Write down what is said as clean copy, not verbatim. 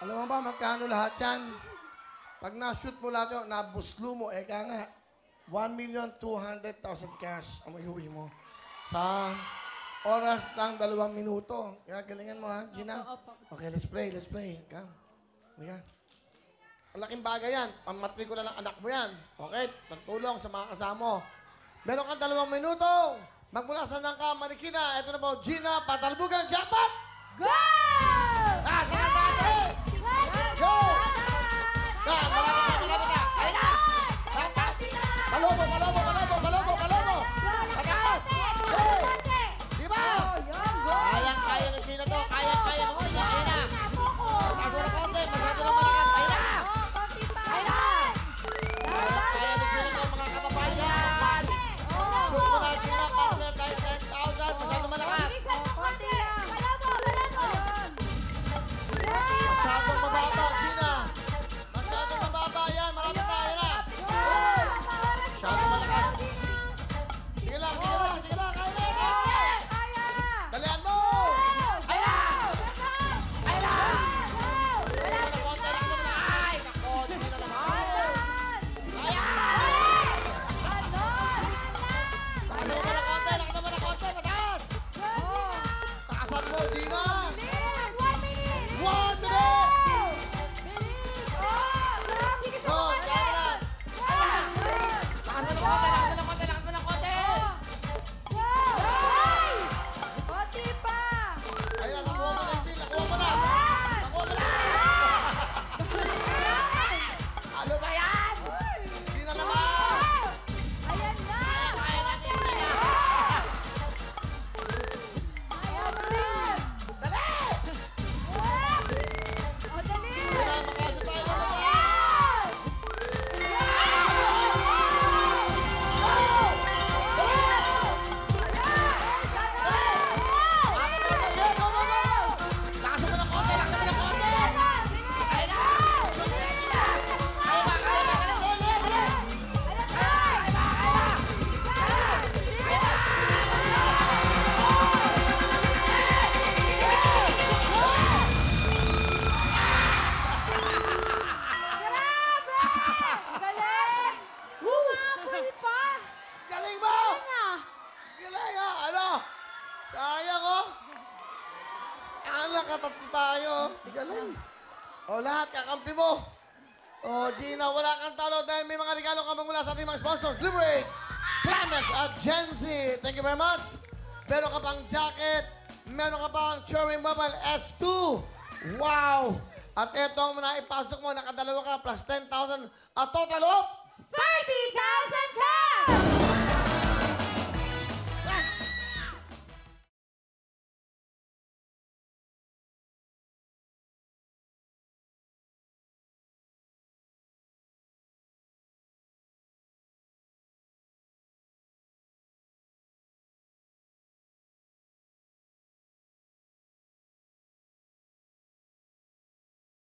Alam mo ba magkano lahat yan? Pag na-shoot mo lahat yun, nabuslo mo, eka nga, 1,200,000 cash ang iuwi mo. Sa oras ng 2 minuto. Kaya galingan mo ha, Gina. Okay, let's play, let's play. Come. Mika. Ang laking bagay yan. Pamatrikula ng anak mo yan. Okay? Pagtulong sa mga kasama mo. Meron kang 2 minuto. Magmula sa nangka, Marikina. Ito na po, Gina, Patalbugan, Jackpot! Go! Ah, dali! Go! Malabo ka! Ayun na! Palobo! Pataas! Diba? Kayang-kaya ng Gina to. Kayang-kaya ng Gina. Ayun na! Masyado na konti. Masyado na malakas. Ayun na! Kaya ng Gina to, mga kapapayan. Shoot mo na, Gina. Partner, kahit 10,000. Masyado malakas. Masyadong mababa, Gina. Masyadong mababa. Yan, marami tayo na. Masyadong malakas. Sige lang. Kaya na. Dalihan mo. Ayun na. Konti lang naman. Ay, nako, Gina naman. Lakas naman ng konti. Mataas. Taasan mo, Gina. 1 minute. Go, kaya na. Lakas mo ng konti. Ayan, nakuha mo na yung pin. Nakuha mo na. Ano ba yan? Gina naman. Kaya natin yan, Gina. Dali! Gina, makasya tayo naman. Lakas mo ng konti. Ayun na. Ayun na. Galing mo! Galing ha! Ano? Sayang oh! Nakatatlo tayo. Galing. O lahat, kakampi mo. O Gina, wala kang talo dahil may mga regalo ka mula sa ating mga sponsors. Liberate, Climax at Gen Z. Thank you very much. Meron ka pang jacket. Meron ka pang Cherry Mobile S2. Wow! At ito ang naipasok mo, nakadalawa ka plus 10,000. A total of 30,000